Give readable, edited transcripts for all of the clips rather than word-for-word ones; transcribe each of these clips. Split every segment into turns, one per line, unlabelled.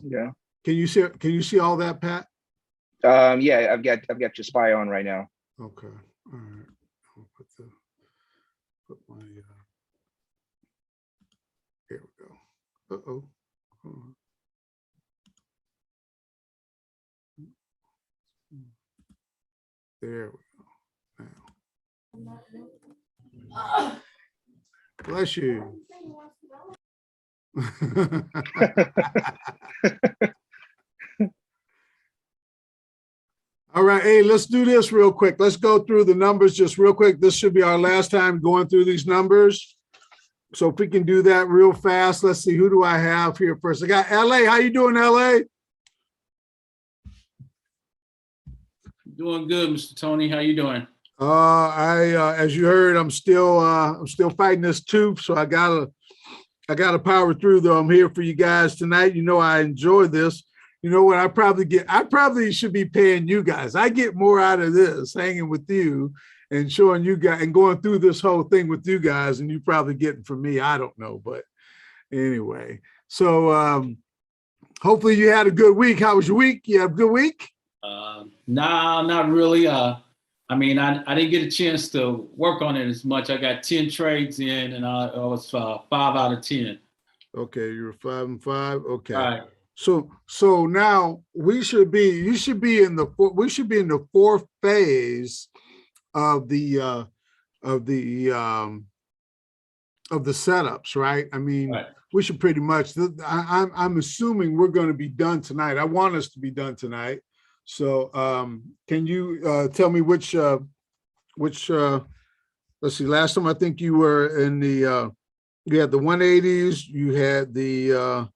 Yeah.
Can you see all that, Pat?
Yeah, I've got your spy on right now.
Okay. All right. I'll put my here we go. Uh-oh. Hold on. There we go. Now. Bless you. All right, hey, let's do this real quick. Let's go through the numbers just real quick. This should be our last time going through these numbers. So if we can do that real fast, let's see, who do I have here first? I got LA. How you doing, LA?
Doing good, Mr. Tony. How you doing?
As you heard, I'm still fighting this tooth, so I gotta power through though. I'm here for you guys tonight. You know I enjoy this. You know what? I probably should be paying you guys. I get more out of this hanging with you and showing you guys and going through this whole thing with you guys, and you probably getting from me. I don't know, but anyway. So hopefully you had a good week. How was your week? You have a good week?
Nah, not really. I mean, I didn't get a chance to work on it as much. I got 10 trades in, and I was 5 out of 10.
Okay, you're 5 and 5. Okay.
All right.
So now you should be in the fourth phase of the setups, right? I mean, right. We should pretty much. I'm assuming we're going to be done tonight. I want us to be done tonight. So can you tell me which let's see, last time I think you were in the you had the 180s, you had the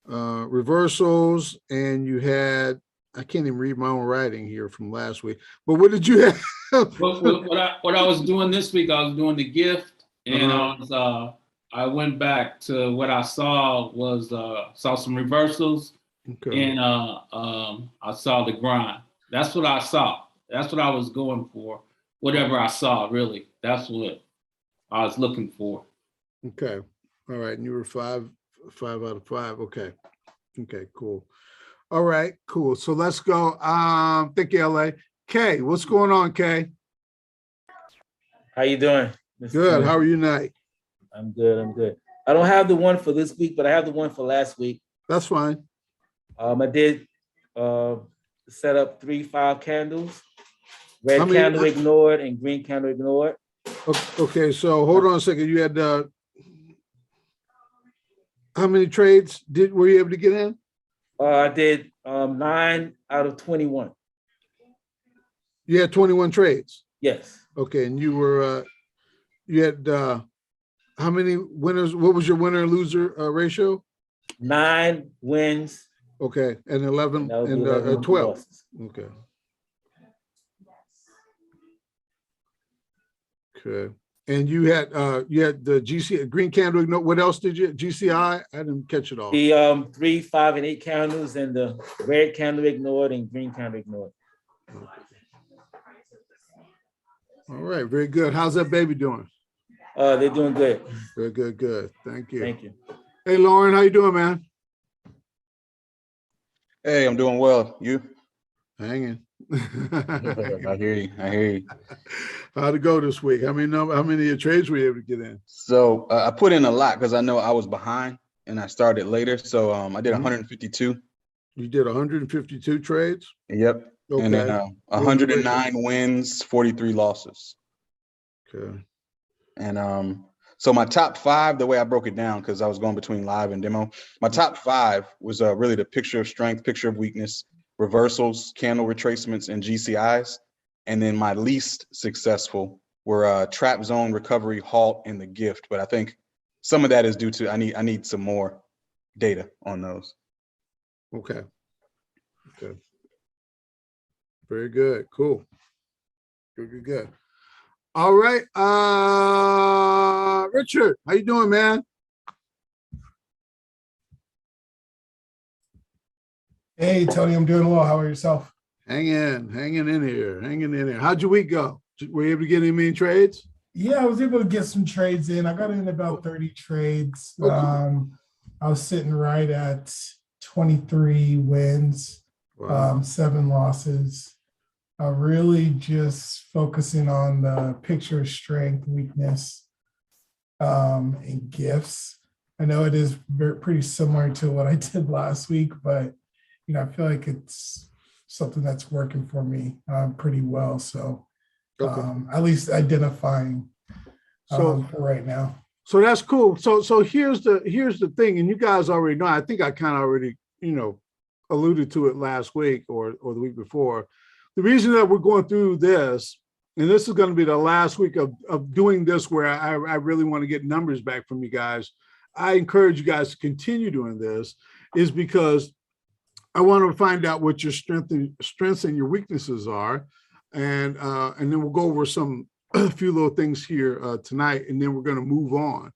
reversals, and you had, I can't even read my own writing here from last week, but what did you have?
what I was doing this week, I was doing the gift, and I went back to what I saw was saw some reversals. Okay. And I saw the grind. That's what I saw. That's what I was going for. Whatever I saw, really. That's what I was looking for.
Okay. All right. And you were 5 out of 5. Okay. Okay, cool. All right, cool. So let's go. Thank you, LA. Kay, what's going on, Kay?
How you doing?
Good. How are you tonight?
I'm good. I don't have the one for this week, but I have the one for last week.
That's fine.
I did set up 3 5 candles. Red candle ignored and green candle ignored.
Okay, so hold on a second. You had how many trades were you able to get in?
I did 9 out of 21.
You had 21 trades?
Yes.
Okay, and you were you had how many winners? What was your winner loser ratio?
9 wins.
Okay, and 11 and 12. Losses. Okay. Okay. And you had the GC green candle. What else did you GCI? I didn't catch it all.
The 3, 5, and 8 candles, and the red candle ignored and green candle ignored.
Okay. All right, very good. How's that baby doing?
They're doing good.
Good. Thank you.
Thank you.
Hey, Lauren, how you doing, man?
Hey, I'm doing well. You?
Hanging.
I hear you.
How'd it go this week? How many trades were you able to get in?
So I put in a lot because I know I was behind and I started later. So I did 152.
You did 152 trades?
Yep. Okay. And then 109 wins, 43 losses.
Okay.
And so my top 5, the way I broke it down, because I was going between live and demo, my top 5 was really the picture of strength, picture of weakness, reversals, candle retracements, and GCIs. And then my least successful were trap zone, recovery, halt, and the gift. But I think some of that is due to I need some more data on those.
Okay. Very good. Cool. Good. All right. Richard, how you doing, man?
Hey, Tony, I'm doing well. How are yourself?
Hanging in here. How'd your week go? Were you able to get any main trades?
Yeah, I was able to get some trades in. I got in about 30 trades.
Okay.
I was sitting right at 23 wins,
Wow.
7 losses. Really just focusing on the picture of strength, weakness, and gifts. I know it is pretty similar to what I did last week, but I feel like it's something that's working for me pretty well. So
Okay.
at least identifying
So
for right now.
So that's cool. So here's the thing, and you guys already know. I think I kind of already alluded to it last week or the week before. The reason that we're going through this, and this is going to be the last week of doing this, where I really want to get numbers back from you guys. I encourage you guys to continue doing this, is because I want to find out what your strengths and your weaknesses are, and then we'll go over a few little things here tonight, and then we're going to move on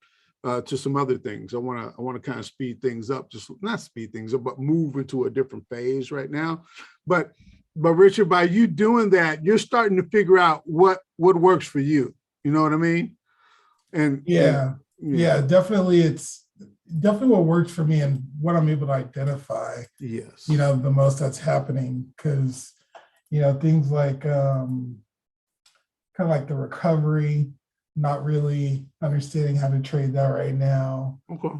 to some other things. I want to kind of speed things up, just not speed things up, but move into a different phase right now. But Richard, by you doing that, you're starting to figure out what works for you. You know what I mean? And
yeah, definitely. It's definitely what works for me and what I'm able to identify.
Yes.
The most that's happening, because things like kind of like the recovery, not really understanding how to trade that right now.
Okay.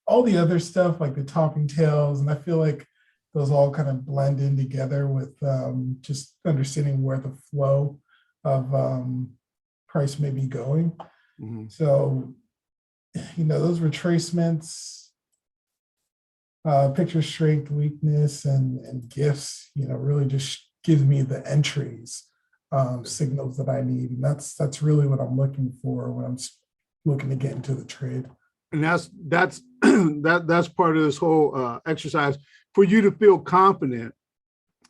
All the other stuff like the topping tails, and I feel like those all kind of blend in together with just understanding where the flow of price may be going.
Mm-hmm.
So, those retracements, picture strength, weakness, and gifts, really just gives me the entries, signals that I need. And that's really what I'm looking for when I'm looking to get into the trade.
And that's that's part of this whole exercise, for you to feel confident.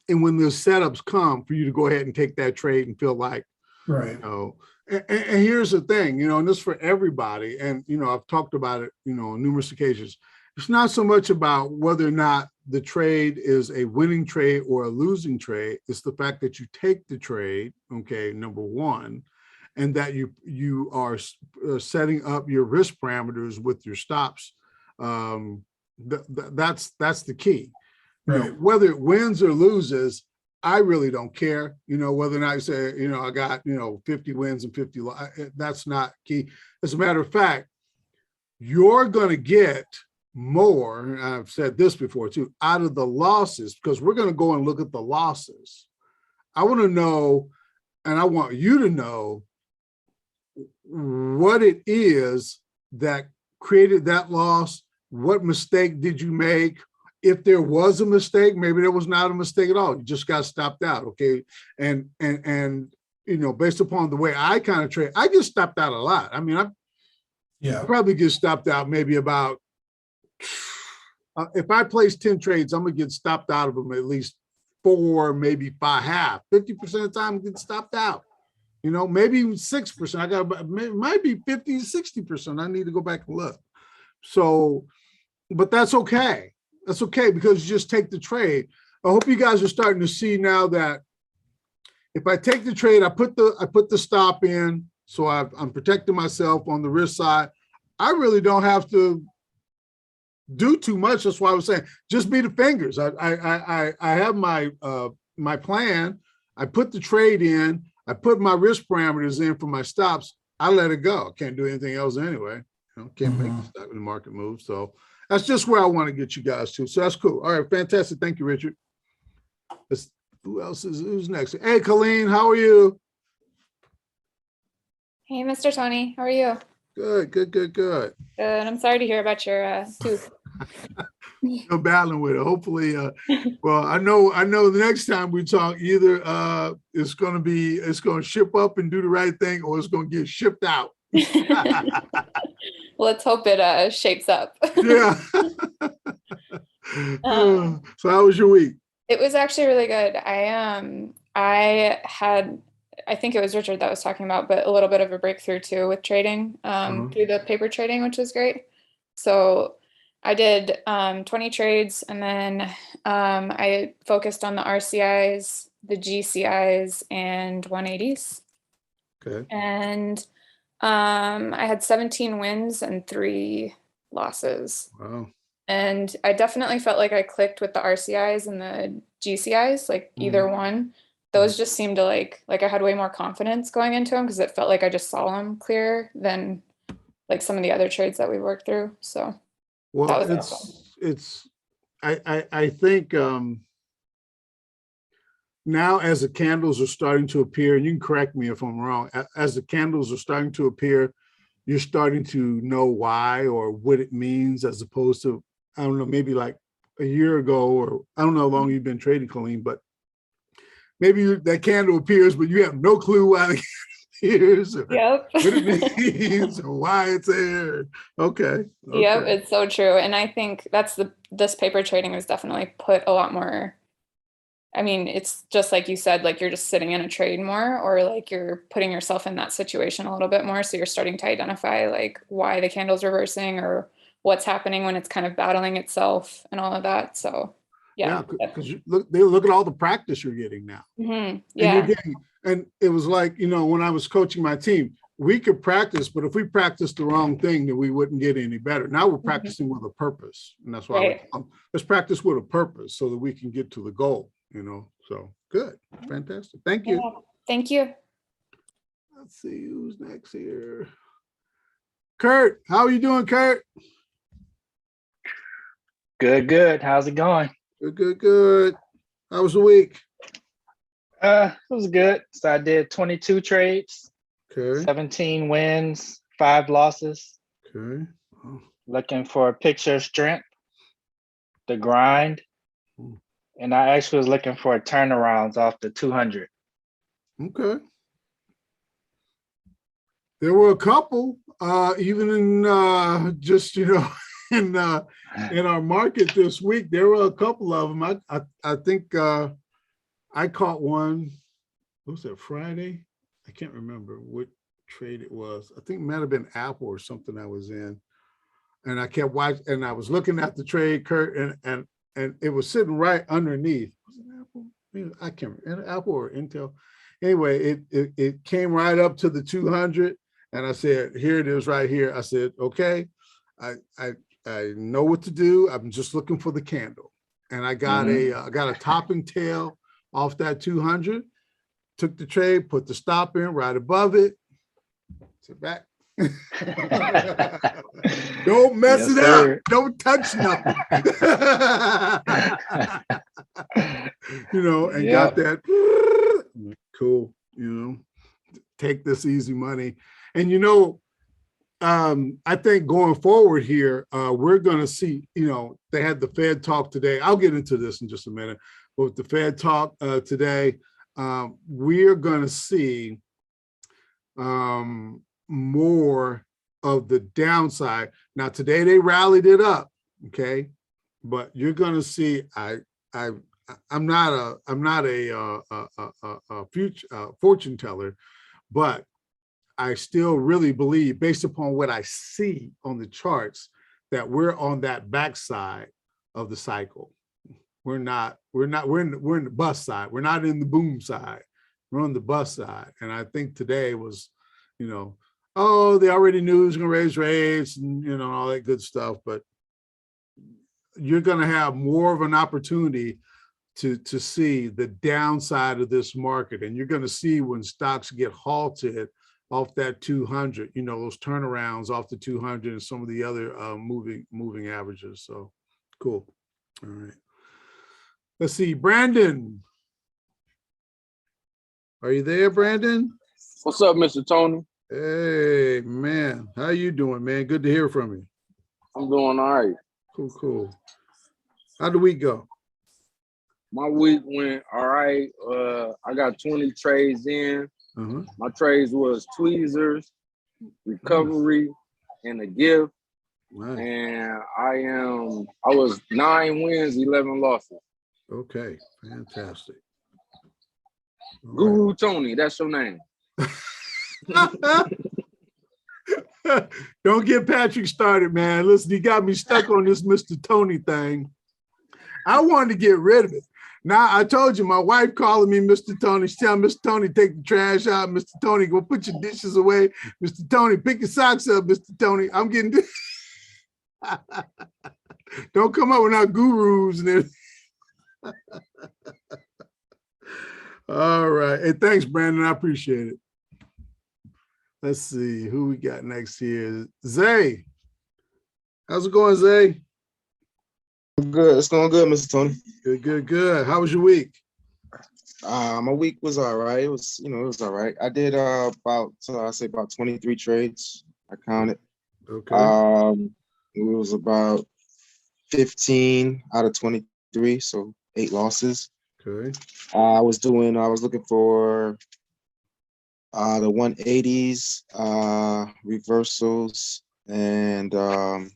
And when the setups come, for you to go ahead and take that trade and feel like,
right.
And here's the thing, and this is for everybody. And, I've talked about it, on numerous occasions. It's not so much about whether or not the trade is a winning trade or a losing trade. It's the fact that you take the trade, okay, number one, and that you are setting up your risk parameters with your stops. That's the key.
Right.
Whether it wins or loses, I really don't care. Whether or not you say, I got 50 wins and 50 that's not key. As a matter of fact, you're going to get more, and I've said this before too, out of the losses, because we're going to go and look at the losses. I want to know, and I want you to know, what it is that created that loss. What mistake did you make? If there was a mistake, maybe there was not a mistake at all. You just got stopped out, okay? And based upon the way I kind of trade, I get stopped out a lot. I mean, I probably get stopped out maybe about, if I place 10 trades, I'm gonna get stopped out of them at least 4, maybe 5, 50% of the time, I'm getting stopped out. Maybe even 6%. I got, it might be 50, 60%. I need to go back and look. So, but that's okay. That's okay, because you just take the trade. I hope you guys are starting to see now that if I take the trade, I put the stop in, so I'm protecting myself on the risk side. I really don't have to do too much. That's why I was saying, just be the fingers. I have my my plan. I put the trade in. I put my risk parameters in for my stops. I let it go. Can't do anything else anyway. Can't make the stock in the market move. So that's just where I want to get you guys to. So that's cool. All right, fantastic. Thank you, Richard. Who's next? Hey, Colleen, how are you?
Hey, Mr. Tony, how are you?
Good.
Good. I'm sorry to hear about your tooth.
I'm battling with it. Hopefully, well, I know the next time we talk, either it's going to ship up and do the right thing, or it's going to get shipped out.
Let's hope it shapes up.
Yeah. So how was your week?
It was actually really good. I had, I think it was Richard that was talking about, but a little bit of a breakthrough too with trading through the paper trading, which was great. So I did 20 trades, and then I focused on the RCIs, the GCIs, and 180s.
Okay.
And I had 17 wins and 3 losses.
Wow.
And I definitely felt like I clicked with the RCIs and the GCIs, like either one. Those just seemed to like I had way more confidence going into them because it felt like I just saw them clearer than like some of the other trades that we worked through. So
Well,
that was
I think now as the candles are starting to appear, and you can correct me if I'm wrong, as the candles are starting to appear, you're starting to know why or what it means, as opposed to, I don't know, maybe like a year ago, or I don't know how long you've been trading, Colleen, but maybe that candle appears, but you have no clue why the candle appears, or
yep.
what it means, or why it's there. Okay.
Yep, it's so true. And I think that's this paper trading has definitely put a lot more. I mean, it's just like you said, like you're just sitting in a trade more, or like you're putting yourself in that situation a little bit more. So you're starting to identify like why the candle's reversing or what's happening when it's kind of battling itself and all of that. So yeah,
because look at all the practice you're getting now.
Yeah,
and it was like, you know, when I was coaching my team, we could practice, but if we practiced the wrong thing, then we wouldn't get any better. Now we're practicing with a purpose, and that's why let's practice with a purpose so that we can get to the goal. You know, so good, fantastic. Thank you.
Yeah, thank you.
Let's see who's next here. Kurt, how are you doing, Kurt?
Good. How's it going?
Good. How was the week?
It was good. So I did 22 trades,
Okay.
17 wins, 5 losses.
Okay. Oh.
Looking for a picture of strength, the grind. And I actually was looking for turnarounds off the 200.
Okay. There were a couple, even in just, you know, in our market this week, there were a couple of them. I think I caught one. What was that, Friday? I can't remember what trade it was. I think it might have been Apple or something I was in. And I kept watching, and I was looking at the trade, Kurt, and it was sitting right underneath. Was it Apple? I can't remember, Apple or Intel. Anyway, it came right up to the 200, and I said, "Here it is, right here." I said, "Okay, I know what to do. I'm just looking for the candle," and I got I got a top and tail off that 200. Took the trade, put the stop in right above it. Sit back. Don't mess it up. Don't touch nothing. You know, and got that cool, you know, take this easy money. And you know, I think going forward here, we're gonna see, you know, they had the Fed talk today. I'll get into this in just a minute, but with the Fed talk today, we're gonna see more of the downside. Now today they rallied it up, okay, but you're going to see. I'm not a future fortune teller, but I still really believe, based upon what I see on the charts, that we're on that backside of the cycle. We're in the bust side. We're not in the boom side. We're on the bust side, and I think today was, you know, oh, they already knew he was going to raise rates and, you know, all that good stuff. But you're going to have more of an opportunity to see the downside of this market. And you're going to see when stocks get halted off that 200, you know, those turnarounds off the 200 and some of the other moving averages. So cool. All right. Let's see. Brandon. Are you there, Brandon?
What's up, Mr. Tony?
Hey, man. How you doing, man? Good to hear from you.
I'm doing all right.
Cool. How'd the week go?
My week went all right. I got 20 trades in. My trades was tweezers, recovery, and a gift.
Nice.
And I was 9 wins, 11 losses.
Okay, fantastic. All
Guru right. Tony, that's your name.
Don't get Patrick started, man. Listen, he got me stuck on this Mr. Tony thing. I wanted to get rid of it. Now, I told you, my wife calling me Mr. Tony. She's telling Mr. Tony, take the trash out. Mr. Tony, go put your dishes away. Mr. Tony, pick your socks up, Mr. Tony. I'm getting Don't come up with our gurus and then. All right. Hey, thanks, Brandon. I appreciate it. Let's see who we got next here. Zay. How's it going, Zay?
Good. It's going good, Mr. Tony.
Good, good, good. How was your week?
My week was all right. It was, it was all right. I did about 23 trades. I counted.
Okay.
It was about 15 out of 23, so 8 losses.
Okay.
I was looking for the 180s, reversals, and what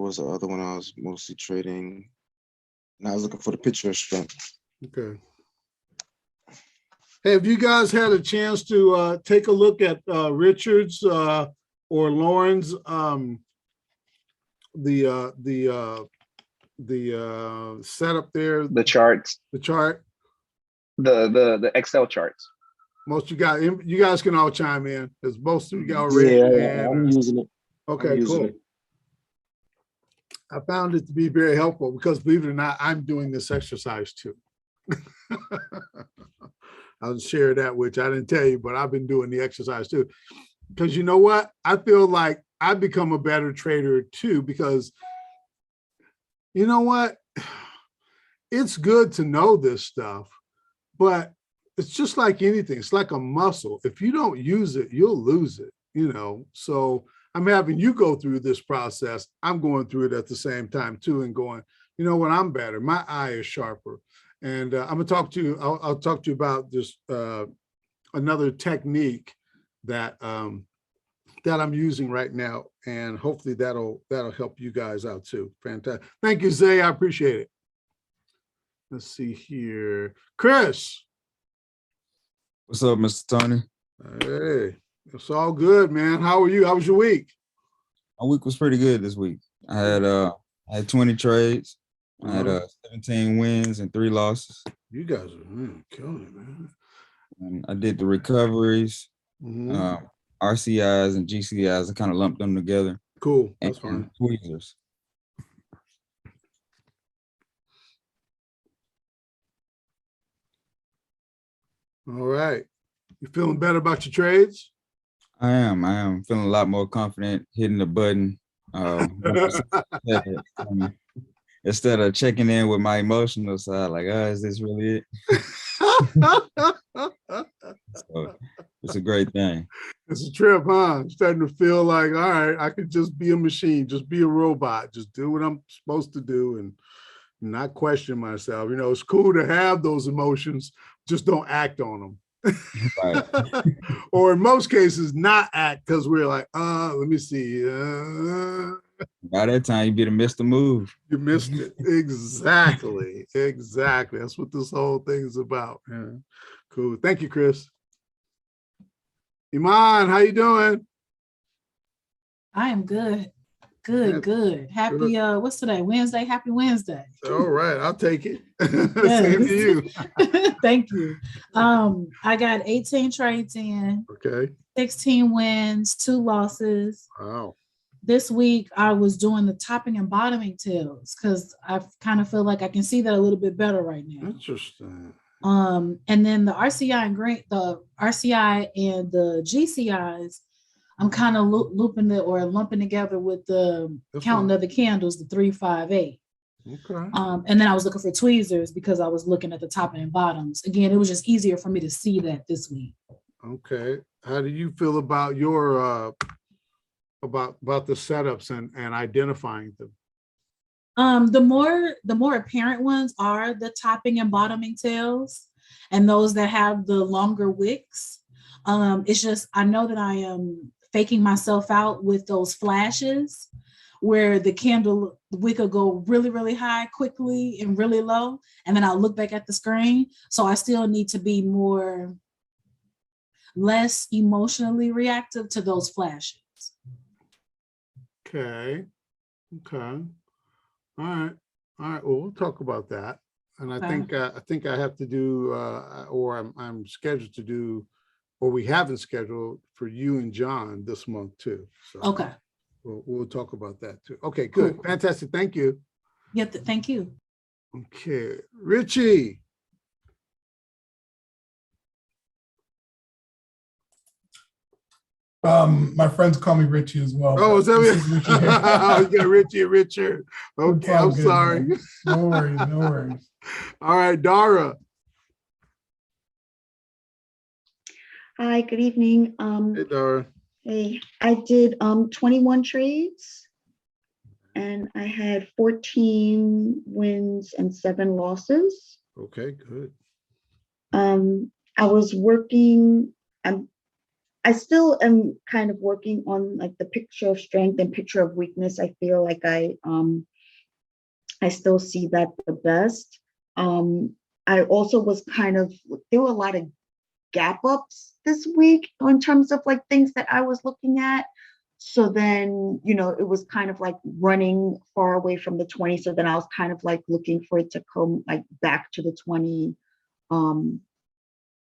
was the other one I was mostly trading? And I was looking for the picture of strength.
Okay. Hey, have you guys had a chance to take a look at Richard's or Lauren's the setup there?
The charts,
The chart.
the Excel charts.
Most you guys can all chime in because most of you got already.
Yeah, I'm using it.
Okay, cool. I found it to be very helpful because, believe it or not, I'm doing this exercise too. I'll share that, which I didn't tell you, but I've been doing the exercise too. Because you know what? I feel like I've become a better trader too, because you know what? It's good to know this stuff, but it's just like anything. It's like a muscle. If you don't use it, you'll lose it, So I'm having you go through this process. I'm going through it at the same time too, and going, you know what? I'm better. My eye is sharper. And I'm gonna talk to you. I'll talk to you about this another technique that that I'm using right now, and hopefully that'll help you guys out too. Fantastic. Thank you, Zay. I appreciate it. Let's see here, Chris.
What's up, Mr. Tony?
Hey, it's all good, man. How are you? How was your week?
My week was pretty good this week. I had 20 trades. I had 17 wins and 3 losses.
You guys are killing it, man.
And I did the recoveries, RCIs and GCIs. I kind of lumped them together.
Cool. That's fine.
Tweezers.
All right. You feeling better about your trades?
I am feeling a lot more confident hitting the button. Instead of checking in with my emotional side, like, is this really it? So it's a great thing.
It's a trip, huh? Starting to feel like, all right, I could just be a machine, just be a robot, just do what I'm supposed to do and not question myself. It's cool to have those emotions, just don't act on them.
Right.
Or in most cases, not act because we're like, let me see.
By that time, you better miss the move.
You missed it. Exactly. Exactly. That's what this whole thing is about. Yeah. Cool. Thank you, Chris. Iman, how you doing?
I am good. Good. Happy, what's today? Wednesday? Happy Wednesday.
All right. I'll take it.
Yes.
Same to you.
Thank you. I got 18 trades in.
Okay.
16 wins, 2 losses.
Wow.
This week I was doing the topping and bottoming tails because I kind of feel like I can see that a little bit better right now.
Interesting.
And then the RCI and the GCIs, I'm kind of lumping together with the counting of the candles, the 3, 5, 8.
Okay.
And then I was looking for tweezers because I was looking at the top and bottoms. Again, it was just easier for me to see that this week.
Okay. How do you feel about your about the setups and identifying them?
The more apparent ones are the topping and bottoming tails, and those that have the longer wicks. It's just I know that I am faking myself out with those flashes where the wick will go really, really high quickly and really low, and then I'll look back at the screen. So I still need to be less emotionally reactive to those flashes.
Okay. All right. Well, we'll talk about that. And I think I have to do, or I'm scheduled to do, or we haven't scheduled for you and John this month too. So,
Okay.
we'll talk about that too. Okay, good.
Cool.
Fantastic. Thank you.
Yeah, thank you.
Okay, Richie.
My friends call me Richie as well.
Oh, is that
this is Richie here.
Oh, you got Richie and Richard.
It's
Okay,
all
I'm
good,
sorry.
man. No worries, no worries.
All right, Dara.
Hi, good evening.
Hey, Dara.
Hey, I did 21 trades and I had 14 wins and 7 losses.
Okay, good.
I was working, I still am kind of working on like the picture of strength and picture of weakness. I feel like I still see that the best. I also was kind of, there were a lot of gap ups this week in terms of like things that I was looking at. So then, you know, it was kind of like running far away from the 20. So then I was kind of like looking for it to come like back to the 20,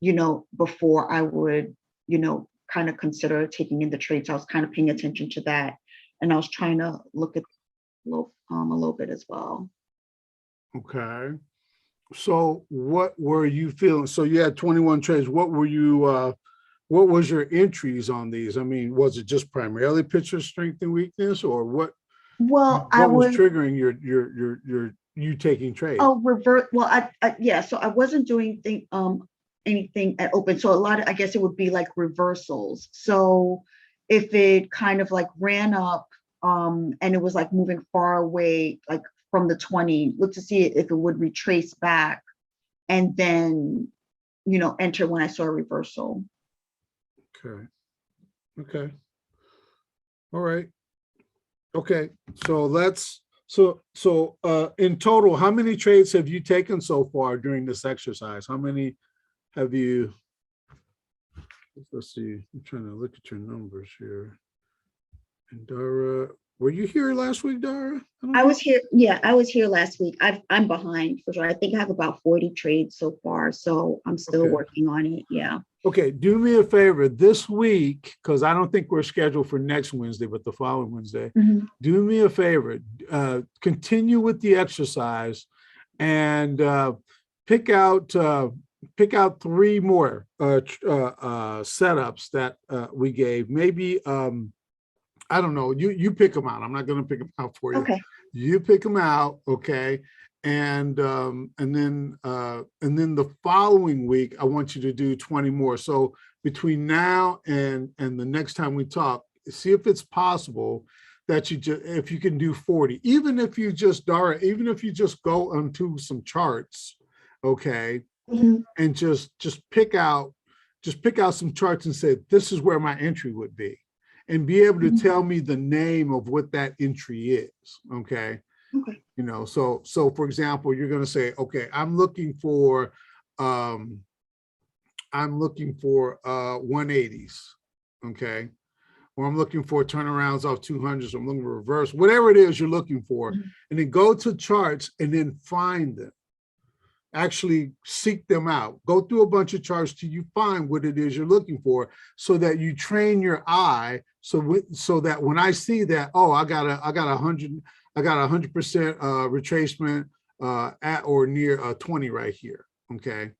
you know, before I would, you know, kind of consider taking in the trades. I was kind of paying attention to that. And I was trying to look at a little bit as well.
Okay. So what were you feeling? So you had 21 trades. What were you, what was your entries on these? I mean, was it just primarily picture strength and weakness, or what?
Well,
what was triggering you taking trades?
Oh, revert. Well, yeah. So I wasn't doing anything at open. So a lot of, I guess it would be like reversals. So if it kind of like ran up and it was like moving far away, like from the 20, look to see if it would retrace back and then, you know, enter when I saw a reversal.
Okay. Okay. All right. Okay. So let's, so in total, how many trades have you taken so far during this exercise? How many have you, let's see, I'm trying to look at your numbers here. And Dara, were you here last week, Dara?
I was here. Yeah, I was here last week. I'm behind for sure. I think I have about 40 trades so far. So I'm still working on it. Yeah.
Okay, do me a favor this week, because I don't think we're scheduled for next Wednesday, but the following Wednesday.
Mm-hmm.
Do me a favor, continue with the exercise and pick out 3 more setups that we gave. Maybe I don't know. You pick them out. I'm not going to pick them out for you.
Okay.
You pick them out. Okay. And then the following week, I want you to do 20 more. So between now and the next time we talk, see if it's possible that if you can do 40, even if you just, Dara, even if you just go onto some charts, okay, and just pick out some charts and say, this is where my entry would be, and be able to tell me the name of what that entry is, okay?
Okay.
You know, so for example, you're going to say, okay, I'm looking for 180s, okay? Or I'm looking for turnarounds off 200s, I'm looking for reverse, whatever it is you're looking for, and then go to charts and then find them. Actually seek them out. Go through a bunch of charts till you find what it is you're looking for, so that you train your eye so that when I see that, oh, I got 100% retracement at or near a 20 right here, okay?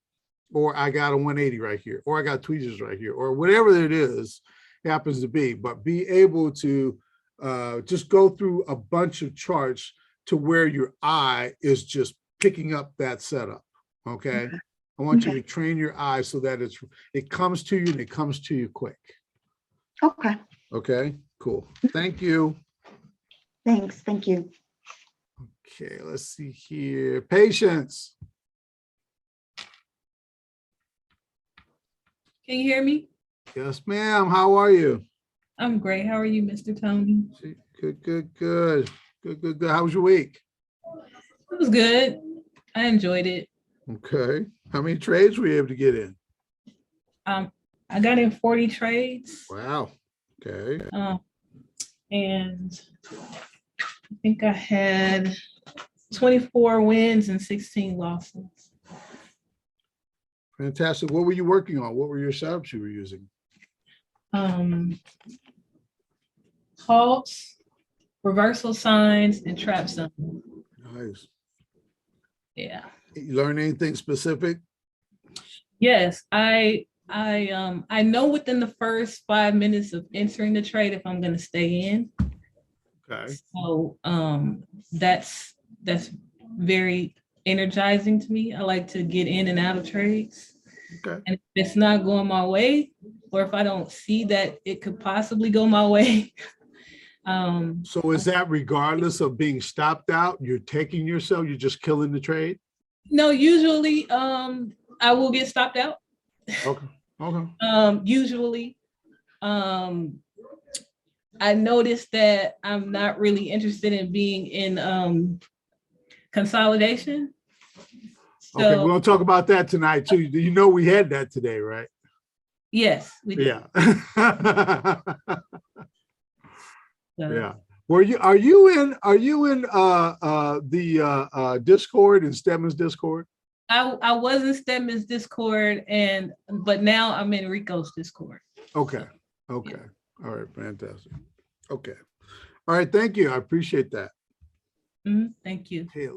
Or I got a 180 right here, or I got tweezers right here, or whatever it is happens to be. But be able to just go through a bunch of charts to where your eye is just picking up that setup, okay? I want you to train your eye so that it comes to you and it comes to you quick.
Okay.
Okay, cool. Thank you.
Thanks. Thank you.
Okay, let's see here. Patience.
Can you hear me?
Yes, ma'am. How are you?
I'm great. How are you, Mr. Tony?
Good. How was your week?
It was good. I enjoyed it.
Okay. How many trades were you able to get in?
I got in 40 trades.
Wow. Okay.
And I think I had 24 wins and 16 losses.
Fantastic. What were you working on? What were your setups you were using?
halts, reversal signs, and trap zones.
Nice.
Yeah.
You learn anything specific?
Yes, I know within the first 5 minutes of entering the trade if I'm going to stay in.
Okay.
So that's very energizing to me. I like to get in and out of trades.
Okay.
And if it's not going my way, or if I don't see that it could possibly go my way.
So is that regardless of being stopped out? You're taking yourself, you're just killing the trade?
No, usually I will get stopped out.
Okay. Okay.
Usually, I noticed that I'm not really interested in being in consolidation. So,
Okay, we're gonna talk about that tonight too. You know we had that today, right?
yes, we do.
Yeah. Yeah. Are you in the Discord and Stedman's Discord?
I was in Stedman's Discord, but now I'm in Rico's Discord.
Okay. Okay. All right. Fantastic. Okay. All right. Thank you. I appreciate that.
Thank you.
Hey.